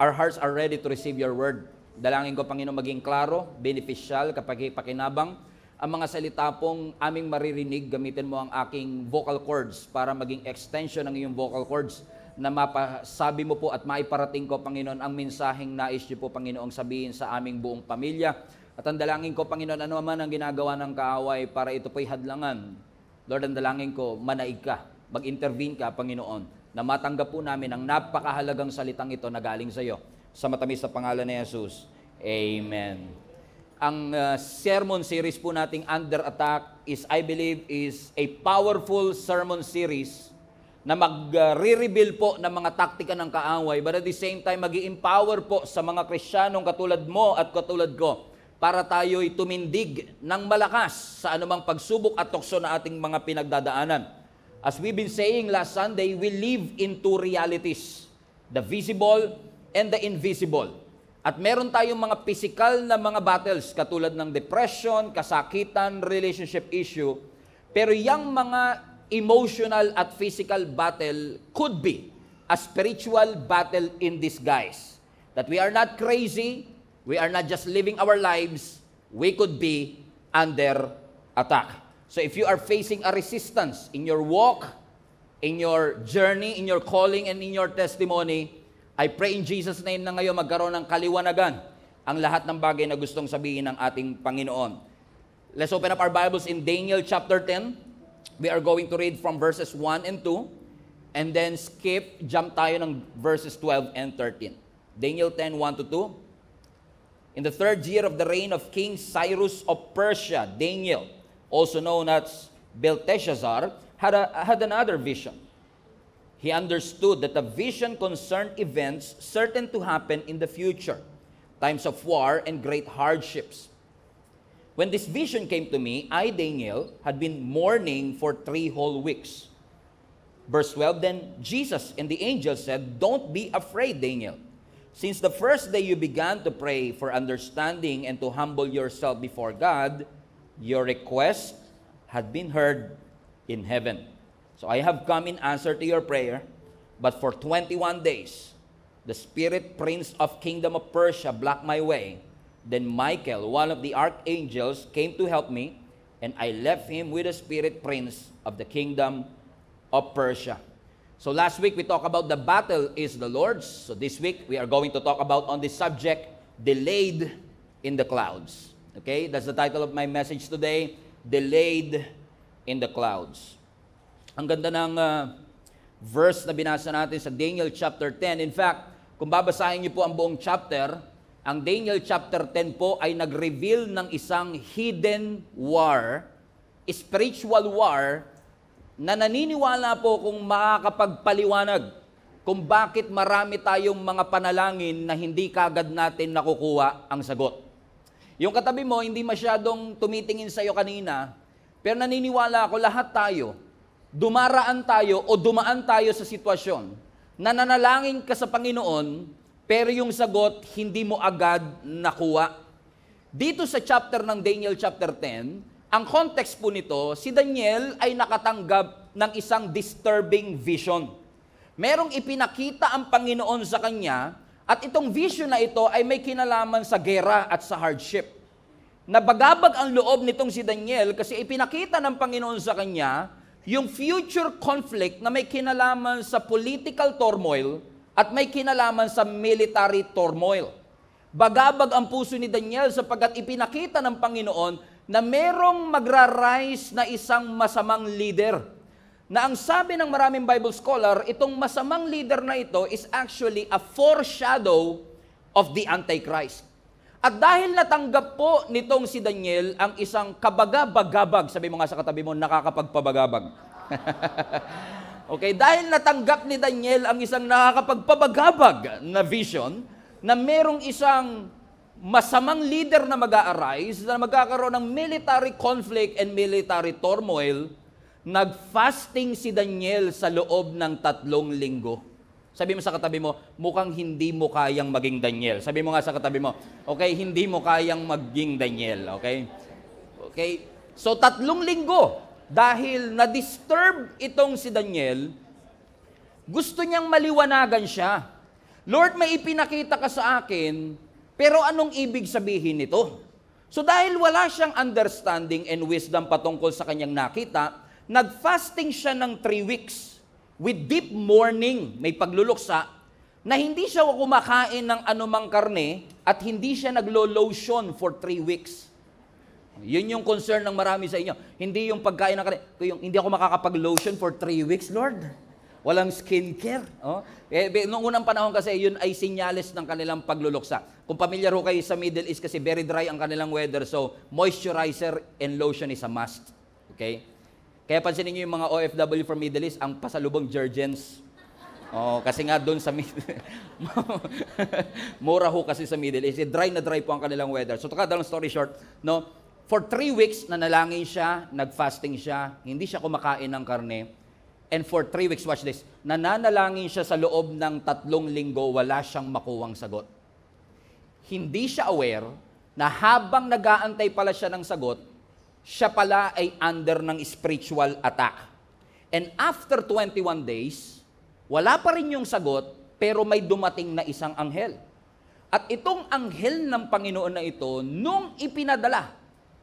our hearts are ready to receive your word. Dalangin ko, Panginoon, maging klaro, beneficial, kapag pakinabang. Ang mga salita pong aming maririnig, gamitin mo ang aking vocal cords para maging extension ng iyong vocal cords na mapasabi mo po at maiparating ko, Panginoon, ang mensaheng nais niyo po, Panginoong, sabihin sa aming buong pamilya. At ang dalangin ko, Panginoon, ano man ang ginagawa ng kaaway para ito po'y hadlangan. Lord, ang dalangin ko, manaig ka, mag-intervene ka, Panginoon, na matanggap po namin ang napakahalagang salitang ito na galing sa iyo. Sa matamis na pangalan ni Jesus. Amen. Ang sermon series po nating Under Attack is, I believe, is a powerful sermon series na mag-re-reveal po ng mga taktika ng kaaway, but at the same time, mag-i-empower po sa mga Kristiyanong katulad mo at katulad ko para tayo'y tumindig ng malakas sa anumang pagsubok at tukso na ating mga pinagdadaanan. As we've been saying last Sunday, we live in two realities, the visible and the invisible. At meron tayong mga physical na mga battles katulad ng depression, kasakitan, relationship issue. Pero yung mga emotional at physical battle could be a spiritual battle in disguise. That we are not crazy, we are not just living our lives, we could be under attack. So if you are facing a resistance in your walk, in your journey, in your calling, and in your testimony, I pray in Jesus' name na ngayon magkaroon ng kaliwanagan ang lahat ng bagay na gustong sabihin ng ating Panginoon. Let's open up our Bibles in Daniel chapter 10. We are going to read from verses 1 and 2 and then jump tayo ng verses 12 and 13. Daniel 10, 1 to 2. In the third year of the reign of King Cyrus of Persia, Daniel, also known as Belteshazzar, had another vision. He understood that the vision concerned events certain to happen in the future, times of war and great hardships. When this vision came to me, I, Daniel, had been mourning for 3 whole weeks. Verse 12, then Jesus and the angel said, don't be afraid, Daniel. Since the first day you began to pray for understanding and to humble yourself before God, your request had been heard in heaven. So I have come in answer to your prayer, but for 21 days, the spirit prince of kingdom of Persia blocked my way. Then Michael, one of the archangels, came to help me, and I left him with the spirit prince of the kingdom of Persia. So last week we talked about the battle is the Lord's. So this week we are going to talk about on this subject, delayed in the clouds. Okay, that's the title of my message today, delayed in the clouds. Ang ganda ng verse na binasa natin sa Daniel chapter 10. In fact, kung babasahin niyo po ang buong chapter, ang Daniel chapter 10 po ay nag-reveal ng isang hidden war, spiritual war, na naniniwala po kung makakapagpaliwanag kung bakit marami tayong mga panalangin na hindi kagad natin nakukuha ang sagot. Yung katabi mo, hindi masyadong tumitingin sa iyo kanina, pero naniniwala ako lahat tayo, dumaan tayo sa sitwasyon na nanalangin ka sa Panginoon, pero yung sagot hindi mo agad nakuha. Dito sa chapter ng Daniel chapter 10, ang context po nito, si Daniel ay nakatanggap ng isang disturbing vision. Merong ipinakita ang Panginoon sa kanya, at itong vision na ito ay may kinalaman sa gera at sa hardship. Nabagabag ang loob nitong si Daniel kasi ipinakita ng Panginoon sa kanya yung future conflict na may kinalaman sa political turmoil at may kinalaman sa military turmoil. Bagabag ang puso ni Daniel sapagkat ipinakita ng Panginoon na merong magra-rise na isang masamang leader. Na ang sabi ng maraming Bible scholar, itong masamang leader na ito is actually a foreshadow of the Antichrist. At dahil natanggap po nitong si Daniel ang isang kabagabagabag, sabi mo nga sa katabi mo, nakakapagpabagabag. Okay, dahil natanggap ni Daniel ang isang nakakapagpabagabag na vision, na merong isang masamang leader na mag-a-arise, na magkakaroon ng military conflict and military turmoil, nag-fasting si Daniel sa loob ng 3 linggo. Sabi mo sa katabi mo, mukhang hindi mo kayang maging Daniel. Sabi mo nga sa katabi mo, okay, hindi mo kayang maging Daniel. Okay? Okay? So 3 linggo, dahil na-disturb itong si Daniel, gusto niyang maliwanagan siya. Lord, may ipinakita ka sa akin, pero anong ibig sabihin nito? So dahil wala siyang understanding and wisdom patungkol sa kanyang nakita, nag-fasting siya ng 3 weeks with deep mourning, may pagluluksa, na hindi siya kumakain ng anumang karne at hindi siya naglo-lotion for 3 weeks. Yun yung concern ng marami sa inyo. Hindi yung pagkain ng karne. Hindi ako makakapag-lotion for 3 weeks, Lord. Walang skincare. Oh. Noong unang panahon kasi, yun ay sinyales ng kanilang pagluluksa. Kung pamilyar ho kayo sa Middle East kasi very dry ang kanilang weather, so moisturizer and lotion is a must. Okay? Kaya pansinin niyo yung mga OFW from Middle East, ang pasalubong Jergens. Oh, kasi nga doon sa mura ho kasi sa Middle East. Dry na dry po ang kanilang weather. So to cut down story short, no, for 3 weeks nanalangin siya, nag-fasting siya, hindi siya kumakain ng karne. And for 3 weeks, watch this, nananalangin siya sa loob ng 3 linggo, wala siyang makuwang sagot. Hindi siya aware na habang nag-aantay pala siya ng sagot, siya pala ay under ng spiritual attack. And after 21 days, wala pa rin yung sagot, pero may dumating na isang anghel. At itong anghel ng Panginoon na ito, nung ipinadala,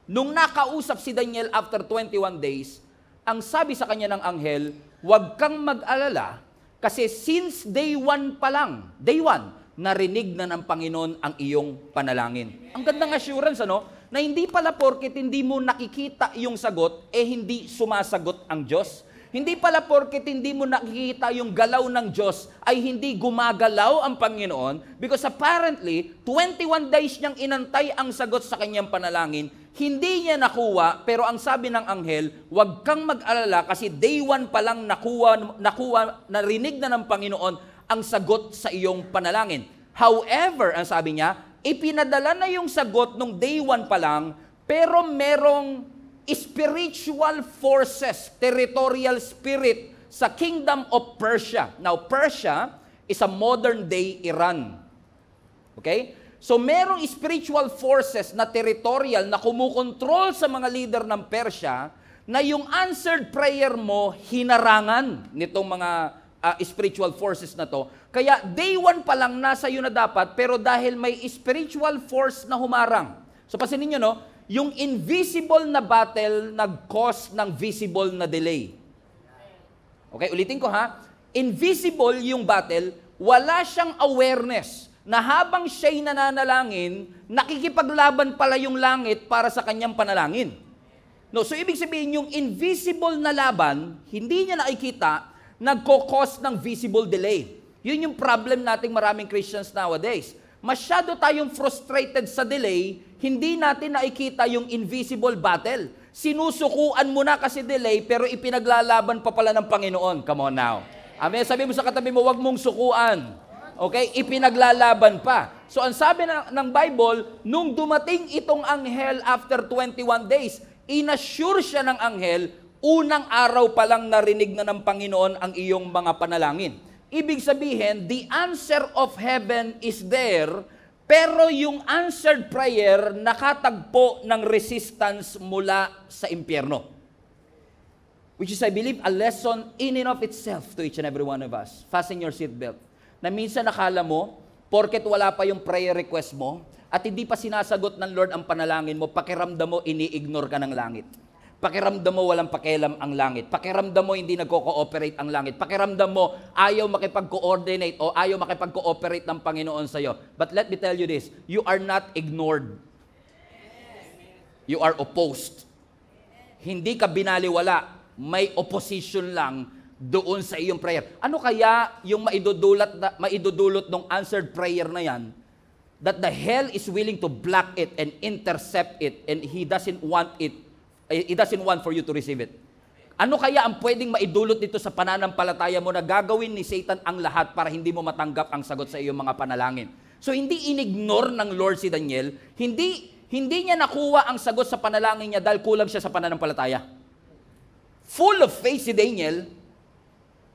nung nakausap si Daniel after 21 days, ang sabi sa kanya ng anghel, huwag kang mag-alala, kasi since day 1 pa lang, day 1, narinig na ng Panginoon ang iyong panalangin. Ang gandang assurance, ano? Na hindi pala porket hindi mo nakikita yung sagot, hindi sumasagot ang Diyos. Hindi pala porket hindi mo nakikita yung galaw ng Diyos ay hindi gumagalaw ang Panginoon because apparently, 21 days niyang inantay ang sagot sa kanyang panalangin, hindi niya nakuha, pero ang sabi ng anghel, huwag kang mag-alala kasi day 1 pa lang narinig na ng Panginoon ang sagot sa iyong panalangin. However, ang sabi niya, ipinadala na yung sagot nung day 1 pa lang, pero merong spiritual forces, territorial spirit sa kingdom of Persia. Now, Persia is a modern day Iran. Okay? So, merong spiritual forces na territorial na kumukontrol sa mga leader ng Persia na yung answered prayer mo, hinarangan nitong mga spiritual forces na to. Kaya, day 1 pa lang nasa iyo na dapat, pero dahil may spiritual force na humarang. So, pasinin nyo, no? Yung invisible na battle nag-cause ng visible na delay. Okay, ulitin ko ha. Invisible yung battle, wala siyang awareness na habang siya'y nananalangin, nakikipaglaban pala yung langit para sa kanyang panalangin. No, so ibig sabihin yung invisible na laban, hindi niya nakikita, nagko-cause ng visible delay. Yun yung problem nating maraming Christians nowadays. Masyado tayong frustrated sa delay, hindi natin nakikita yung invisible battle. Sinusukuan mo na kasi delay, pero ipinaglalaban pa pala ng Panginoon. Come on now. Amen. Sabi mo sa katabi mo, wag mong sukuan. Okay? Ipinaglalaban pa. So ang sabi ng Bible, nung dumating itong anghel after 21 days, inassure siya ng anghel, unang araw pa lang narinig na ng Panginoon ang iyong mga panalangin. Ibig sabihin, the answer of heaven is there, pero yung answered prayer nakatagpo ng resistance mula sa impyerno. Which is, I believe, a lesson in and of itself to each and every one of us. Fasten your seatbelt. Na minsan nakala mo, porket wala pa yung prayer request mo, at hindi pa sinasagot ng Lord ang panalangin mo, pakiramdam mo, ini-ignore ka ng langit. Pakiramdam mo walang pakialam ang langit. Pakiramdam mo hindi nagko-cooperate ang langit. Pakiramdam mo ayaw makipag-coordinate o ayaw makipag-cooperate ng Panginoon sa iyo. But let me tell you this, you are not ignored. You are opposed. Hindi ka binaliwala. May opposition lang doon sa iyong prayer. Ano kaya yung maidudulot ng answered prayer na yan? That the hell is willing to block it and intercept it and he doesn't want for you to receive it. Ano kaya ang pwedeng maidulot dito sa pananampalataya mo na gagawin ni Satan ang lahat para hindi mo matanggap ang sagot sa iyong mga panalangin? So hindi inignore ng Lord si Daniel, hindi niya nakuha ang sagot sa panalangin niya dahil kulang siya sa pananampalataya. Full of faith si Daniel,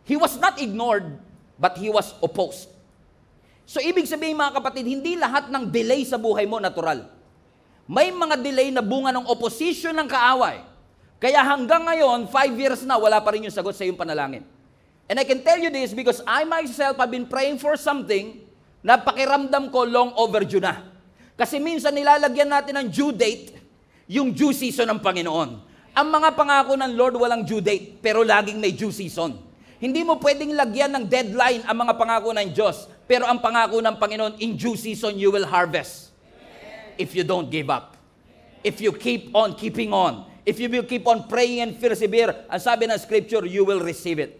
he was not ignored, but he was opposed. So ibig sabihin mga kapatid, hindi lahat ng delay sa buhay mo natural. May mga delay na bunga ng opposition ng kaaway. Kaya hanggang ngayon, 5 years na, wala pa rin yung sagot sa iyong panalangin. And I can tell you this because I myself have been praying for something Napakiramdam ko long overdue na. Kasi minsan nilalagyan natin ng due date, yung due season ng Panginoon. Ang mga pangako ng Lord walang due date, pero laging may due season. Hindi mo pwedeng lagyan ng deadline ang mga pangako ng Diyos, pero ang pangako ng Panginoon, in due season you will harvest. If you don't give up. If you keep on keeping on. If you will keep on praying and persevere, ang sabi ng Scripture, you will receive it.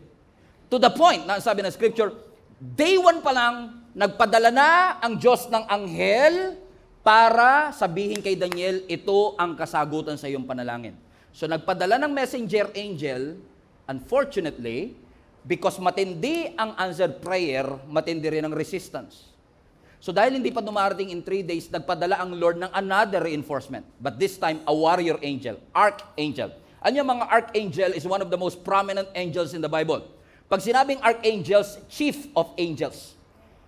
To the point na ang sabi ng Scripture, day 1 pa lang, nagpadala na ang Diyos ng anghel para sabihin kay Daniel, ito ang kasagutan sa iyong panalangin. So nagpadala ng messenger angel, unfortunately, because matindi ang answered prayer, matindi rin ang resistance. So dahil hindi pa dumarating in 3 days, nagpadala ang Lord ng another reinforcement. But this time, a warrior angel, archangel. Ano yung mga archangel is one of the most prominent angels in the Bible. Pag sinabing archangels, chief of angels.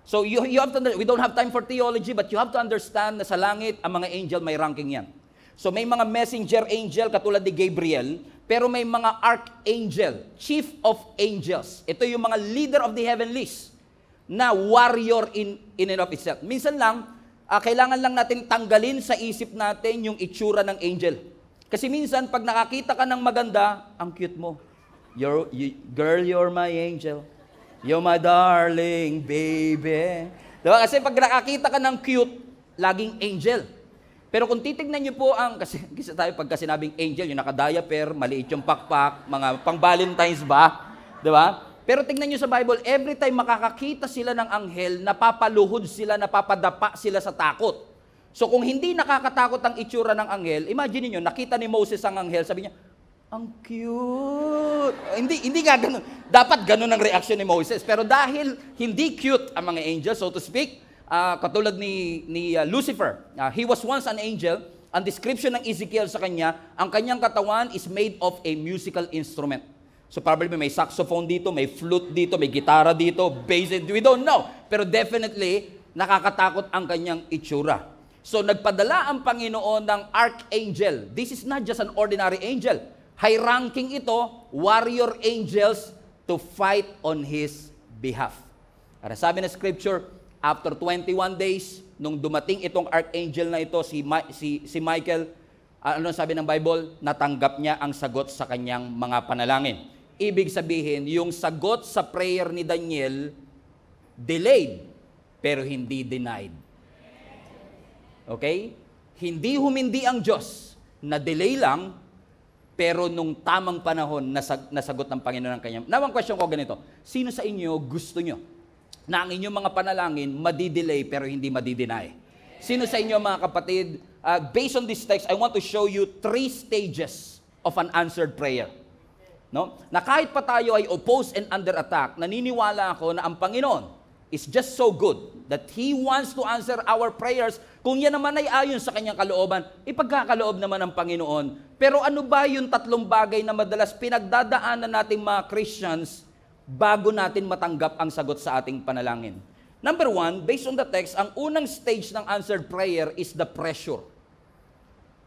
So you have to, we don't have time for theology, but you have to understand na sa langit, ang mga angel may ranking yan. So may mga messenger angel katulad ni Gabriel, pero may mga archangel, chief of angels. Ito yung mga leader of the heavenlies na warrior in and of itself. Minsan lang, kailangan lang natin tanggalin sa isip natin yung itsura ng angel. Kasi minsan, pag nakakita ka ng maganda, ang cute mo. Girl, you're my angel. You're my darling baby. Diba? Kasi pag nakakita ka ng cute, laging angel. Pero kung titignan niyo po kasi tayo pagka sinabing angel, yung naka-diaper, maliit yung pakpak, mga pang-Valentine's ba? Diba? Pero tignan niyo sa Bible, every time makakakita sila ng anghel, napapaluhod sila, napapadapa sila sa takot. So kung hindi nakakatakot ang itsura ng anghel, imagine niyo, nakita ni Moses ang anghel, sabi niya, ang cute. Hindi nga ganun. Dapat ganun ang reaction ni Moses. Pero dahil hindi cute ang mga angels, so to speak, katulad ni Lucifer, he was once an angel. Ang description ng Ezekiel sa kanya, ang kanyang katawan is made of a musical instrument. So probably may saxophone dito, may flute dito, may gitara dito, bass, we don't know. Pero definitely, nakakatakot ang kanyang itsura. So nagpadala ang Panginoon ng archangel. This is not just an ordinary angel. High ranking ito, warrior angels to fight on His behalf. Para sabi ng Scripture, after 21 days, nung dumating itong archangel na ito, si Michael, ano sabi ng Bible? Natanggap niya ang sagot sa kanyang mga panalangin. Ibig sabihin, yung sagot sa prayer ni Daniel, delayed, pero hindi denied. Okay? Hindi humindi ang Diyos, na delay lang, pero nung tamang panahon, nasagot ng Panginoon ang kanyang. Now, ang question ko ganito, sino sa inyo gusto nyo na ang inyong mga panalangin madidelay pero hindi madideny? Sino sa inyo mga kapatid, based on this text, I want to show you 3 stages of an answered prayer. No? Na kahit pa tayo ay opposed and under attack, naniniwala ako na ang Panginoon is just so good that He wants to answer our prayers. Kung yan naman ay ayon sa kanyang kalooban, ipagkakaloob naman ng Panginoon. Pero ano ba yung 3 bagay na madalas pinagdadaanan nating mga Christians bago natin matanggap ang sagot sa ating panalangin? Number 1, based on the text, ang unang stage ng answered prayer is the pressure.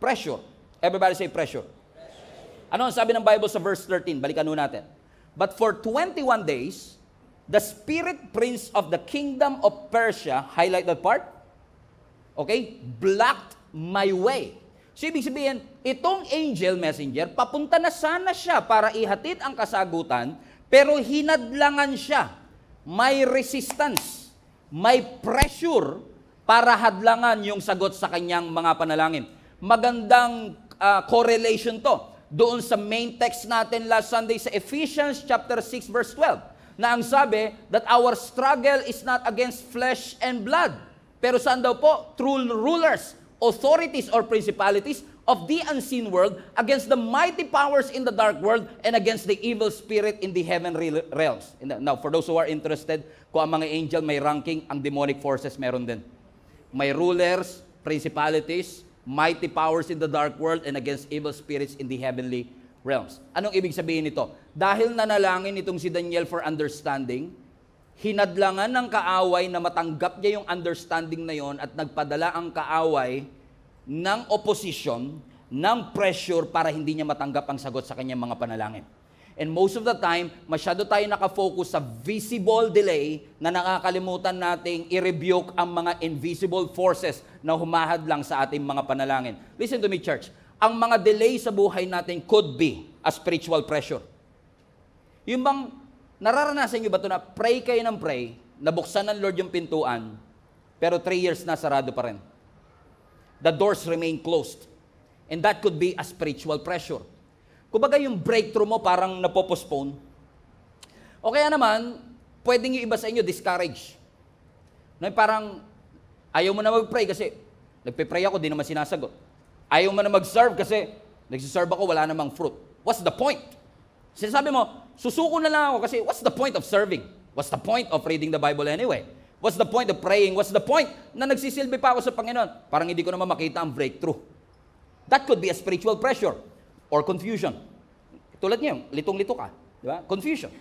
Pressure. Everybody say pressure. Ano ang sabi ng Bible sa verse 13? Balikan nun natin. But for 21 days, the spirit prince of the kingdom of Persia, highlight that part, okay, blocked my way. So ibig sabihin, itong angel messenger, papunta na sana siya para ihatid ang kasagutan, pero hinadlangan siya. May resistance, may pressure para hadlangan yung sagot sa kanyang mga panalangin. Magandang correlation to doon sa main text natin last Sunday sa Ephesians chapter 6 verse 12. Na ang sabi, that our struggle is not against flesh and blood. Pero saan daw po? Through rulers, authorities, or principalities of the unseen world, against the mighty powers in the dark world, and against the evil spirit in the heavenly realms. Now, for those who are interested, kung ang mga angel may ranking, ang demonic forces meron din. May rulers, principalities, mighty powers in the dark world, and against evil spirits in the heavenly realms. Anong ibig sabihin nito? Dahil nanalangin itong si Daniel for understanding, hinadlangan ng kaaway na matanggap niya yung understanding na yon at nagpadala ang kaaway ng opposition, ng pressure para hindi niya matanggap ang sagot sa kanyang mga panalangin. And most of the time, masyado tayo nakafocus sa visible delay na nakakalimutan nating i-rebuke ang mga invisible forces na humahadlang sa ating mga panalangin. Listen to me, church. Ang mga delay sa buhay natin could be a spiritual pressure. Yung bang nararanasan nyo ba ito na pray kayo ng pray, nabuksan ng Lord yung pintuan, pero 3 years na sarado pa rin. The doors remain closed. And that could be a spiritual pressure. Kumbaga yung breakthrough mo parang napopostpone. O kaya naman, pwedeng yung iba sa inyo discourage. Na parang ayaw mo na mag-pray kasi nagpe-pray ako, di naman sinasagot. Ayaw mo na mag-serve kasi nagsiserve ako, wala namang fruit. What's the point? Sinasabi mo, susuko na lang ako kasi what's the point of serving? What's the point of reading the Bible anyway? What's the point of praying? What's the point na nagsisilbi pa ako sa Panginoon? Parang hindi ko naman makita ang breakthrough. That could be a spiritual pressure or confusion. Tulad niyo, litong-lito ka. Di ba? Confusion.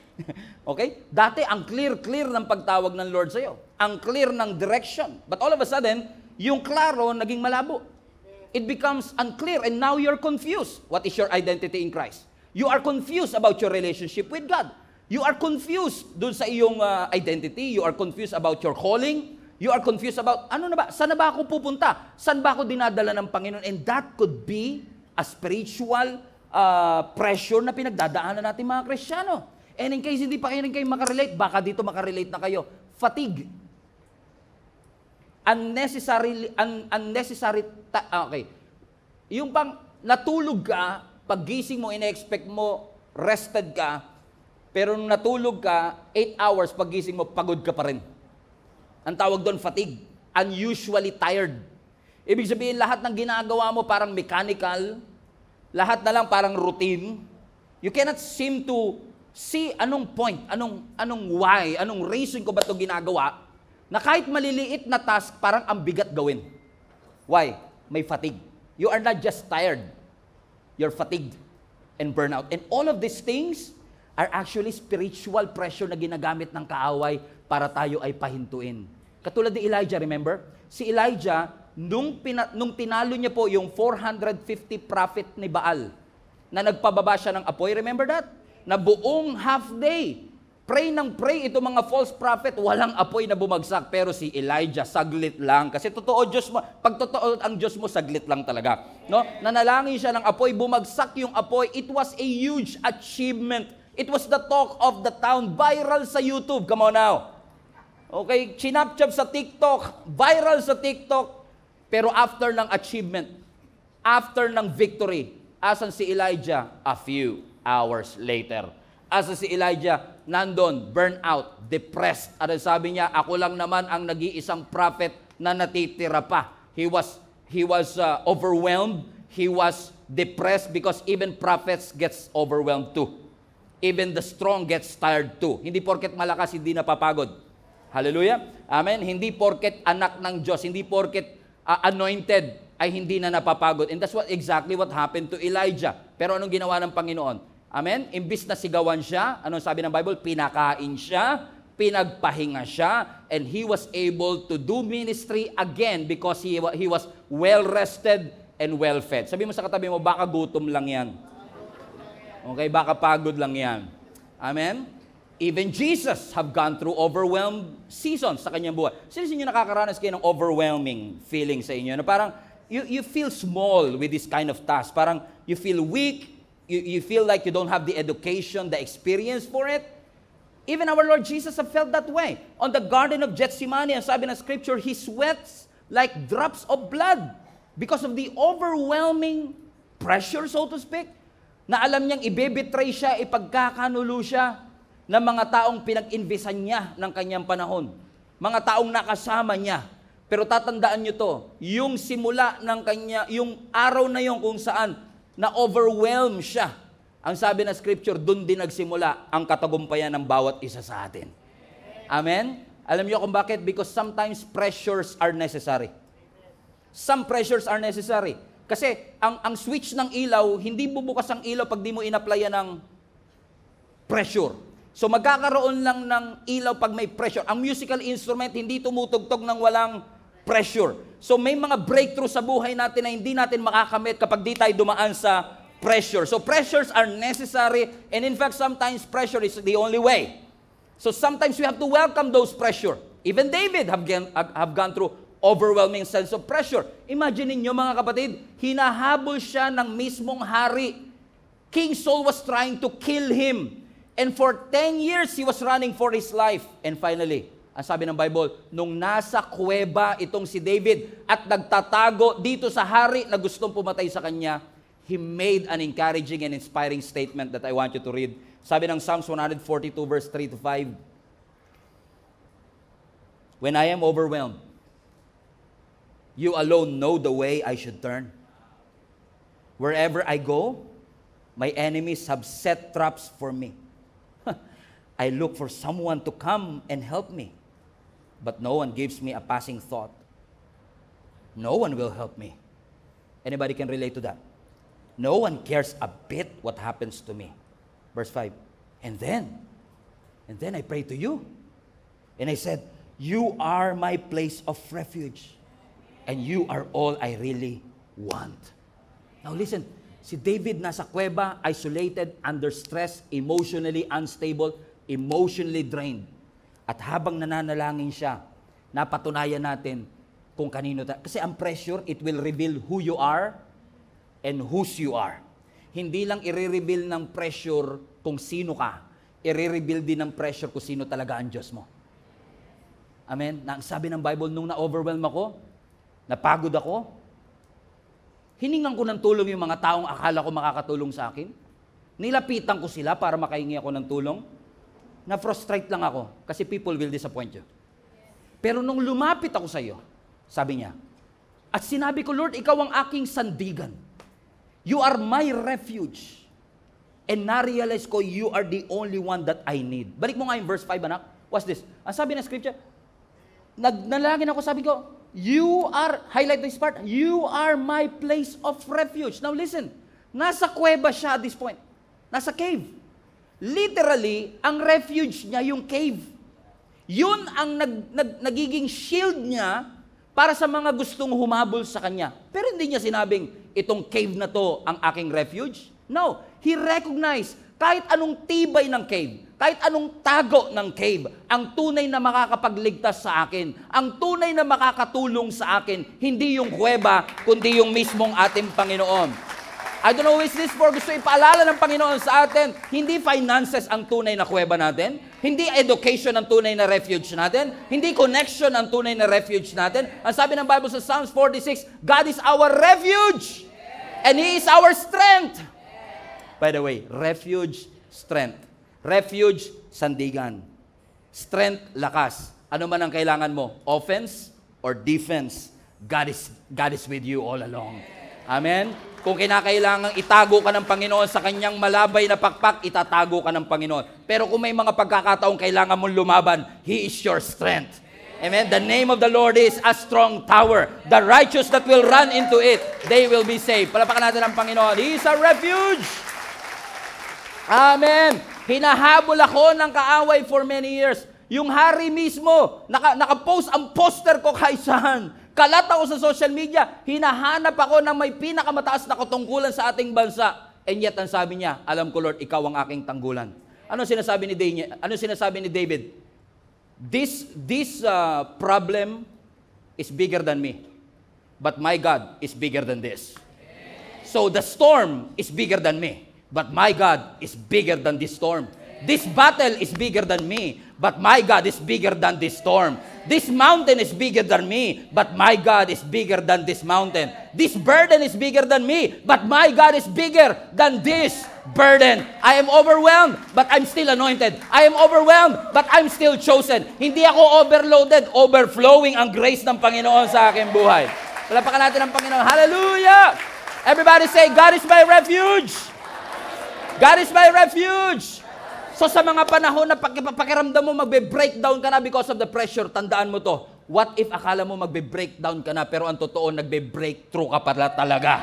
Okay? Dati, ang clear ng pagtawag ng Lord sa'yo. Ang clear ng direction. But all of a sudden, yung klaro naging malabo. It becomes unclear and now you're confused. What is your identity in Christ? You are confused about your relationship with God. You are confused dun sa iyong identity. You are confused about your calling. You are confused about, ano na ba? Saan na ba ako pupunta? Saan ba ako dinadala ng Panginoon? And that could be a spiritual pressure na pinagdadaanan natin mga Kristiyano. And in case hindi pa kayo makarelate, baka dito makarelate na kayo. Fatigue. Okay. Yung pang natulog ka, paggising mo, ina-expect mo, rested ka, pero nung natulog ka, 8 hours, paggising mo, pagod ka pa rin. Ang tawag doon, fatigue. Unusually tired. Ibig sabihin, lahat ng ginagawa mo parang mechanical, lahat na lang parang routine. You cannot seem to see anong point, anong why, anong reason ko ba ito ginagawa, na kahit maliliit na task, parang ang bigat gawin. Why? May fatigue. You are not just tired. You're fatigued and burnout. And all of these things are actually spiritual pressure na ginagamit ng kaaway para tayo ay pahintuin. Katulad ni Elijah, remember? Si Elijah, nung tinalo niya po yung 450 prophet ni Baal, na nagpababa siya ng apoy, remember that? Na buong half day, pray ng pray itong mga false prophet, walang apoy na bumagsak. Pero si Elijah, saglit lang. Kasi totoo, Diyos mo, pag totoo ang Diyos mo, saglit lang talaga. No? Nanalangin siya ng apoy, bumagsak yung apoy. It was a huge achievement. It was the talk of the town, viral sa YouTube. Come on now. Okay, chinap-chap sa TikTok, viral sa TikTok. Pero after ng achievement, after ng victory, asan si Elijah? A few hours later. Asan si Elijah? Nandun, burnout, depressed. At sabi niya, ako lang naman ang nag-iisang prophet na natitira pa. He was overwhelmed. He was depressed because even prophets gets overwhelmed too. Even the strong gets tired too. Hindi porket malakas, hindi napapagod. Hallelujah. Amen. Hindi porket anak ng Diyos, hindi porket anointed, ay hindi na napapagod. And that's exactly what happened to Elijah. Pero anong ginawa ng Panginoon? Amen? Imbis na sigawan siya, anong sabi ng Bible? Pinakain siya, pinagpahinga siya, and he was able to do ministry again because he was well-rested and well-fed. Sabi mo sa katabi mo, baka gutom lang yan. Okay, baka pagod lang yan. Amen? Even Jesus have gone through overwhelmed seasons sa kanyang buhay. Sino sa inyo nakakaranas kayo ng overwhelming feeling sa inyo? Na parang you feel small with this kind of task. Parang you feel weak. You feel like you don't have the education, the experience for it. Even our Lord Jesus have felt that way. On the Garden of Gethsemane, ang sabi ng Scripture, He sweats like drops of blood because of the overwhelming pressure, so to speak, na alam niyang ibebetray siya, ipagkakanulo siya ng mga taong pinag-invisan niya ng kanyang panahon. Mga taong nakasama niya. Pero tatandaan niyo to, yung simula ng kanya, yung araw na yon kung saan na-overwhelm siya. Ang sabi ng Scripture, doon din nagsimula ang katagumpayan ng bawat isa sa atin. Amen? Alam niyo kung bakit? Because sometimes pressures are necessary. Some pressures are necessary. Kasi ang switch ng ilaw, hindi bubukas ang ilaw pag di mo in-applyan ng pressure. So magkakaroon lang ng ilaw pag may pressure. Ang musical instrument, hindi tumutugtog ng walang pressure. So may mga breakthrough sa buhay natin na hindi natin makakamit kapag di tayo dumaan sa pressure. So pressures are necessary, and in fact, sometimes pressure is the only way. So sometimes we have to welcome those pressure. Even David have gone through overwhelming sense of pressure. Imagine niyo mga kapatid, hinahabol siya ng mismong hari. King Saul was trying to kill him. And for 10 years, he was running for his life. And finally, ang sabi ng Bible, nung nasa kuweba itong si David at nagtatago dito sa hari na gustong pumatay sa kanya, he made an encouraging and inspiring statement that I want you to read. Sabi ng Psalms 142 verse 3 to 5, "When I am overwhelmed, you alone know the way I should turn. Wherever I go, my enemies have set traps for me. I look for someone to come and help me, but no one gives me a passing thought. No one will help me." Anybody can relate to that? No one cares a bit what happens to me. Verse 5, and then I prayed to you, and I said, "You are my place of refuge, and you are all I really want." Now listen, si David nasa kuweba, isolated, under stress, emotionally unstable, emotionally drained. At habang nananalangin siya, napatunayan natin kung kanino tayo. Kasi ang pressure, it will reveal who you are and whose you are. Hindi lang i-reveal ng pressure kung sino ka, i-reveal din ng pressure kung sino talaga ang Diyos mo. Amen? Na ang sabi ng Bible, nung na-overwhelm ako, napagod ako, hiningan ko ng tulong yung mga taong akala ko makakatulong sa akin. Nilapitan ko sila para makahingi ako ng tulong. Na-frustrate lang ako kasi people will disappoint you. Pero nung lumapit ako sa iyo, sabi niya, at sinabi ko, "Lord, ikaw ang aking sandigan. You are my refuge." And na-realize ko, you are the only one that I need. Balik mo nga yung verse 5, anak. What's this? Ang sabi ng scripture, nagnalangin ako, sabi ko, you are, highlight this part, you are my place of refuge. Now listen, nasa kuweba siya at this point. Nasa cave. Literally, ang refuge niya yung cave. Yun ang nagiging shield niya para sa mga gustong humabol sa kanya. Pero hindi niya sinabing, itong cave na to ang aking refuge. No, he recognized kahit anong tibay ng cave, kahit anong tago ng cave, ang tunay na makakapagligtas sa akin, ang tunay na makakatulong sa akin, hindi yung kuweba, kundi yung mismong ating Panginoon. I don't know who is this for. Gusto ipaalala ng Panginoon sa atin, hindi finances ang tunay na kuweba natin, hindi education ang tunay na refuge natin, hindi connection ang tunay na refuge natin. Ang sabi ng Bible sa Psalms 46, God is our refuge, and He is our strength. By the way, refuge, strength. Refuge, sandigan. Strength, lakas. Ano man ang kailangan mo, offense or defense, God is with you all along. Amen? Kung kinakailangang itago ka ng Panginoon sa kanyang malabay na pakpak, itatago ka ng Panginoon. Pero kung may mga pagkakataong kailangan mong lumaban, He is your strength. Amen? The name of the Lord is a strong tower. The righteous that will run into it, they will be saved. Palapakan natin ang Panginoon. He is a refuge. Amen. Hinahabol ako ng kaaway for many years. Yung hari mismo, nakapost ang poster ko kay saan. Kalat ako sa social media, hinahanap ako ng may pinakamataas na katungkulan sa ating bansa. And yet, ang sabi niya, alam ko Lord, ikaw ang aking tanggulan. Ano sinasabi ni David? This problem is bigger than me. But my God is bigger than this. So the storm is bigger than me. But my God is bigger than this storm. This battle is bigger than me. But my God is bigger than this storm. This mountain is bigger than me, but my God is bigger than this mountain. This burden is bigger than me, but my God is bigger than this burden. I am overwhelmed, but I'm still anointed. I am overwhelmed, but I'm still chosen. Hindi ako overloaded, overflowing ang grace ng Panginoon sa aking buhay. Palapakan natin ang Panginoon. Hallelujah! Everybody say, God is my refuge. God is my refuge. So sa mga panahon na pakiramdam mo magbe-breakdown ka na because of the pressure, tandaan mo to. What if akala mo magbe-breakdown ka na pero ang totoo nagbe-breakthrough ka pala talaga?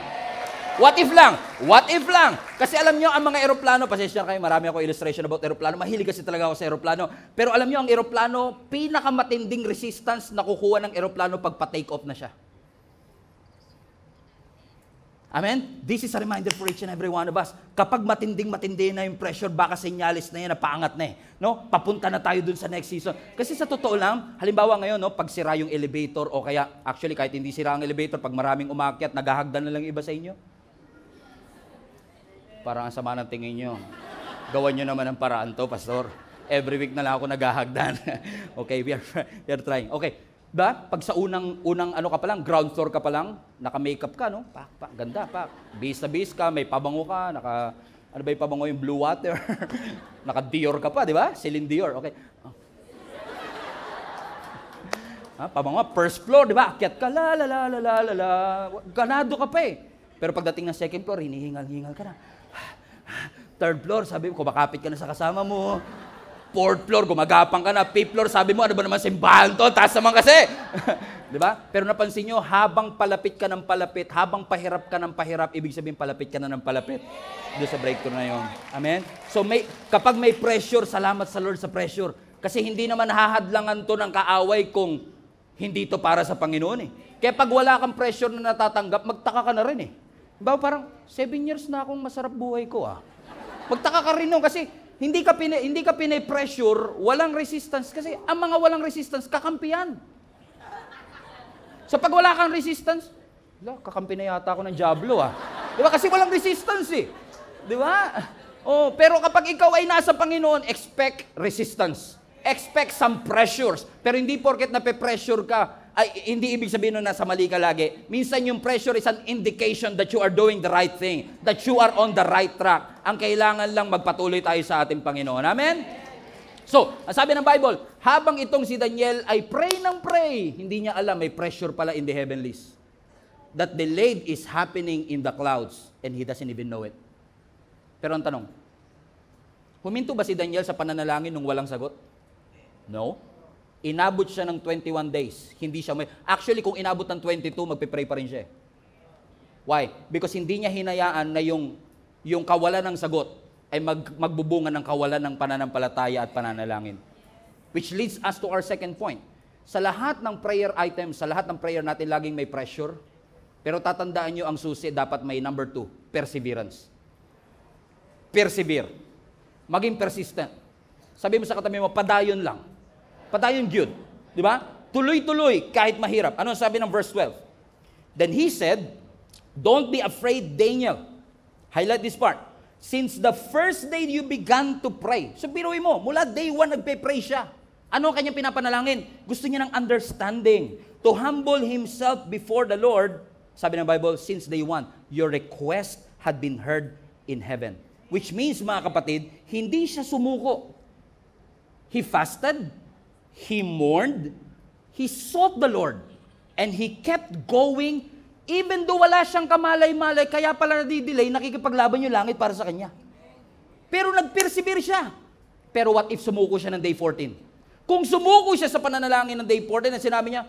What if lang? What if lang? Kasi alam nyo, ang mga eroplano, pasensya kayo, marami ako illustration about eroplano. Mahilig kasi talaga ako sa eroplano. Pero alam nyo, ang eroplano, pinakamatinding resistance na kukuha ng eroplano pag pa-take off na siya. Amen? This is a reminder for each and every one of us. Kapag matindi na yung pressure, baka senyalis na yan, napaangat na eh. No? Papunta na tayo dun sa next season. Kasi sa totoo lang, halimbawa ngayon, no, pag sira yung elevator, o kaya, actually, kahit hindi sira ang elevator, pag maraming umakyat, naghahagdan na lang iba sa inyo. Parang ang sama ng tingin nyo. Gawan nyo naman ang paraan to, Pastor. Every week na lang ako naghahagdan. Okay, we are trying. Okay. Pag sa unang ano ka pa lang, ground floor ka pa lang, naka-makeup ka, no? Ganda, Base na base ka, may pabango ka, ano ba yung pabango, yung blue water? Naka-Dior ka pa, di ba? Celine Dior, okay. Pabango, first floor, di ba? Akyat ka, la. Ganado ka pa eh. Pero pagdating ng second floor, hinihingal-hingal ka na. Third floor, sabi mo, kumakapit ka na sa kasama mo. Fourth floor, gumagapang ka na. Fifth floor, sabi mo, ano ba naman simbahan to? Taas naman kasi. Di ba? Pero napansin nyo, habang palapit ka ng palapit, habang pahirap ka ng pahirap, ibig sabihin palapit ka na ng palapit. Doon sa breakthrough na yun. Amen? So, kapag may pressure, salamat sa Lord sa pressure. Kasi hindi naman hahadlangan to ng kaaway kung hindi to para sa Panginoon eh. Kaya pag wala kang pressure na natatanggap, magtaka ka na rin eh. Diba? Parang, 7 years na akong masarap buhay ko ah. Magtaka ka rin nun kasi hindi ka pinay-pressure, walang resistance. Kasi ang mga walang resistance, kakampiyan. So pag wala kang resistance, kakampi na yata ako ng Diablo ah. Di ba? Kasi walang resistance eh. Di ba? Oh, pero kapag ikaw ay nasa Panginoon, expect resistance. Expect some pressures. Pero hindi porket nape-pressure ka, ay hindi ibig sabihin na nasa mali ka lagi. Minsan yung pressure is an indication that you are doing the right thing, that you are on the right track. Ang kailangan lang magpatuloy tayo sa ating Panginoon. Amen? So, ang sabi ng Bible, habang itong si Daniel ay pray ng pray, hindi niya alam may pressure pala in the heavenlies. That delayed is happening in the clouds and he doesn't even know it. Pero ang tanong, huminto ba si Daniel sa pananalangin nung walang sagot? No. Inabot siya ng 21 days. Hindi siya actually, kung inabot ng 22, magpe-pray pa rin siya. Why? Because hindi niya hinayaan na yung kawalan ng sagot ay magbubunga ng kawalan ng pananampalataya at pananalangin. Which leads us to our second point. Sa lahat ng prayer items, sa lahat ng prayer natin, laging may pressure. Pero tatandaan nyo, ang susi dapat may number 2, perseverance. Persevere. Maging persistent. Sabi mo sa katabi mo, padayon lang. Padayon Jude. Di ba? Tuloy-tuloy kahit mahirap. Ano sabi ng verse 12? Then he said, don't be afraid, Daniel. Highlight this part. Since the first day you began to pray. So biruin mo, mula day 1 nagpe-pray siya. Ano ang kanyang pinapanalangin? Gusto niya ng understanding. To humble himself before the Lord. Sabi ng Bible, since day 1, your request had been heard in heaven. Which means, mga kapatid, hindi siya sumuko. He fasted, he mourned, he sought the Lord, and he kept going, even though wala siyang kamalay-malay, kaya pala nadidelay, nakikipaglaban yung langit para sa kanya. Pero nag-persevere siya. Pero what if sumuko siya ng day 14? Kung sumuko siya sa pananalangin ng day 14, at sinabi niya,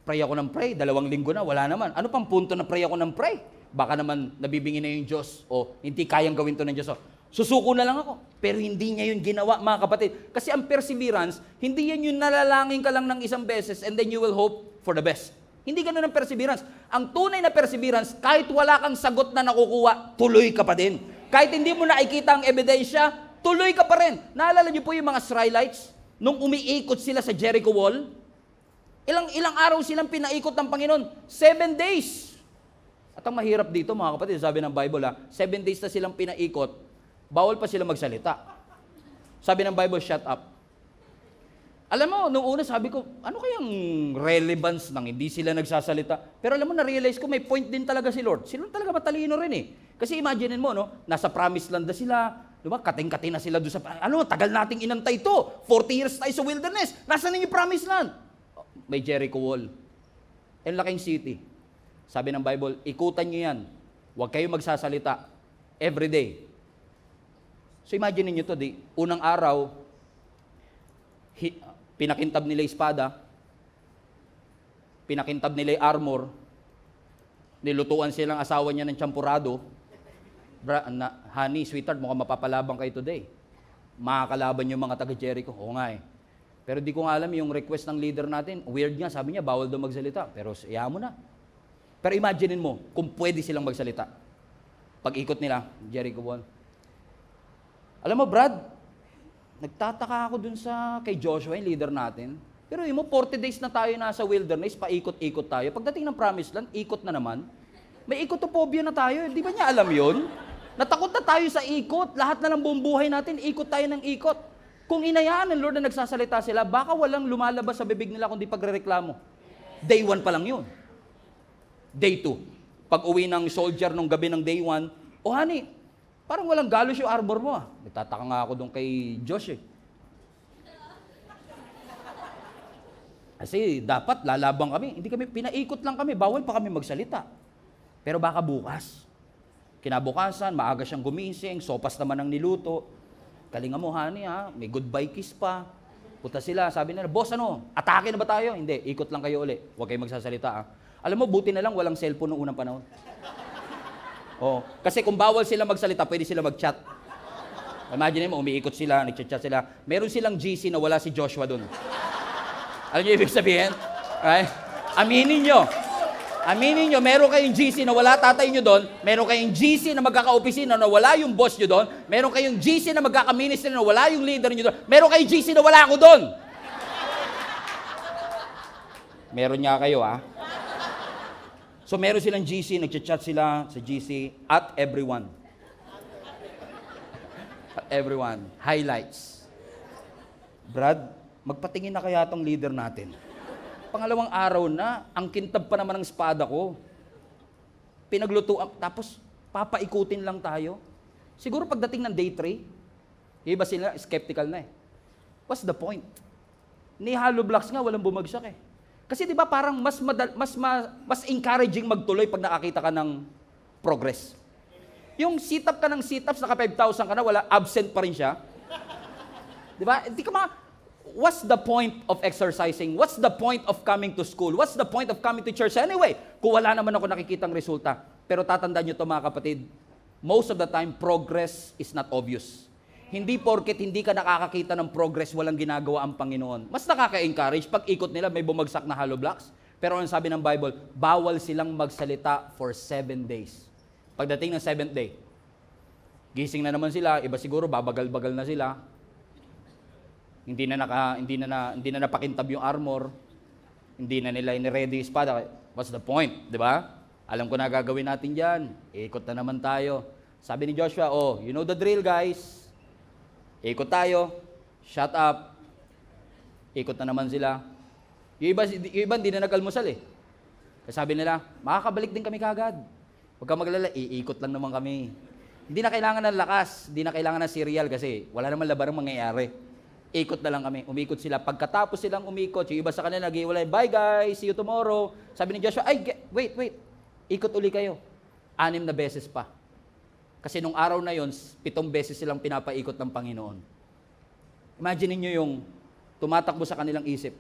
pray ako ng pray, 2 linggo na, wala naman. Ano pang punto na pray ako ng pray? Baka naman nabibingin na yung Diyos, o hindi kayang gawin to ng Diyos. Susuko na lang ako. Pero hindi niya yun ginawa, mga kapatid. Kasi ang perseverance, hindi yan yung nalalangin ka lang ng isang beses and then you will hope for the best. Hindi ganun ang perseverance. Ang tunay na perseverance, kahit wala kang sagot na nakukuha, tuloy ka pa din. Kahit hindi mo nakikita ang ebidensya, tuloy ka pa rin. Naalala niyo po yung mga Israelites, nung umiikot sila sa Jericho Wall, ilang araw silang pinaikot ng Panginoon? 7 days. At ang mahirap dito, mga kapatid, sabi ng Bible, 7 days na silang pinaikot, bawal pa sila magsalita. Sabi ng Bible, shut up. Alam mo, nung una sabi ko, ano kayang relevance ng hindi sila nagsasalita? Pero alam mo, na-realize ko may point din talaga si Lord. Si Lord talaga matalino rin eh. Kasi imagine mo, no? Nasa promised land na sila, diba? Kating-kating na sila doon sa, tagal nating inantay to. 40 years tayo sa wilderness. Nasaan yung promised land? May Jericho Wall. And laking city. Sabi ng Bible, ikutan nyo yan. Huwag kayo magsasalita. Every day. So imagine niyo to, unang araw, pinakintab nila yung espada, pinakintab nila yung armor, nilutuan silang asawa niya ng champurado. Honey, sweetheart, mukhang mapapalabang kayo today. Makakalaban yung mga taga-Jericho. Oo nga eh. Pero di ko nga alam yung request ng leader natin. Weird nga, sabi niya, bawal daw magsalita. Pero iya mo na. Pero imagine mo, kung pwede silang magsalita. Pag-ikot nila, Jericho Wall. Alam mo, Brad, nagtataka ako dun kay Joshua, yung leader natin. Pero mo, 40 days na tayo nasa wilderness, paikot-ikot tayo. Pagdating ng promised land, ikot na naman. May ikotophobia na tayo. Di ba niya alam yon? Natakot na tayo sa ikot. Lahat na ng buong buhay natin, ikot tayo ng ikot. Kung inayaan ng Lord na nagsasalita sila, baka walang lumalabas sa bibig nila kundi pagrereklamo. Day 1 pa lang yun. Day 2. Pag uwi ng soldier nung gabi ng day 1, oh honey, parang walang galos yung arbor mo ah. Nagtataka nga ako doon kay Josh eh. Kasi dapat lalabang kami. Hindi kami, pinaikot lang kami. Bawal pa kami magsalita. Pero baka bukas. Kinabukasan, maaga siyang gumising, sopas naman ang niluto. Kalinga mo, honey, ha? May goodbye kiss pa. Puta sila, sabi nila, boss, ano? Atake na ba tayo? Hindi, ikot lang kayo uli. Huwag kayong magsasalita, ha? Alam mo, buti na lang walang cellphone noong unang panahon. Oh, kasi kung bawal sila magsalita, pwede sila mag-chat. Imagine mo, umiikot sila, nag-chat sila. Meron silang GC na wala si Joshua doon. Alam niyo ibig sabihin? Right? Aminin nyo, meron kayong GC na wala tatay nyo doon, meron kayong GC na magkaka-opisina na wala yung boss nyo doon, meron kayong GC na magkaka-ministry na wala yung leader nyo doon, meron kayong GC na wala ako doon. Meron nga kayo, ha? So meron silang GC, nag-chat sila sa GC, at everyone. At everyone. Highlights. Brad, magpatingin na kaya tong leader natin. Pangalawang araw na, ang kintab pa naman ng espada ko. Pinaglutuan, tapos papaikutin lang tayo. Siguro pagdating ng day 3, iba sila, skeptical na eh. What's the point? Ni hollow blocks nga, walang bumagsak eh. Kasi di ba parang mas encouraging magtuloy pag nakakita ka ng progress. Yung sit-up ka ng sit-ups, naka 5,000 ka na, wala, absent pa rin siya. Di ba? Hindi ka what's the point of exercising? What's the point of coming to school? What's the point of coming to church anyway? Kung wala naman ako nakikitang resulta. Pero tatandaan nyo ito mga kapatid, most of the time, progress is not obvious. Hindi porket hindi ka nakakakita ng progress, walang ginagawa ang Panginoon. Mas nakaka-encourage, pag ikot nila, may bumagsak na hollow blocks. Pero ang sabi ng Bible, bawal silang magsalita for 7 days. Pagdating ng 7th day, gising na naman sila, iba siguro, babagal-bagal na sila. Hindi na napakintab yung armor. Hindi na nila ini-ready yung espada. What's the point? Di ba? Alam ko na gagawin natin dyan. Ikot na naman tayo. Sabi ni Joshua, oh, you know the drill, guys. Ikot tayo. Shut up. Ikot na naman sila. Yung iba hindi na nag-almusal eh. Sabi nila, makakabalik din kami kagad. Huwag ka maglala, iikot lang naman kami. Hindi na kailangan ng lakas. Hindi na kailangan ng cereal kasi wala naman labarang mangyayari. Ikot na lang kami. Umikot sila. Pagkatapos silang umikot, yung iba sa kanila nag-iwalay, bye guys, see you tomorrow. Sabi ni Joshua, wait. Ikot uli kayo. 6 na beses pa. Kasi nung araw na yon, 7 beses silang pinapaikot ng Panginoon. Imagine niyo yung tumatakbo sa kanilang isip.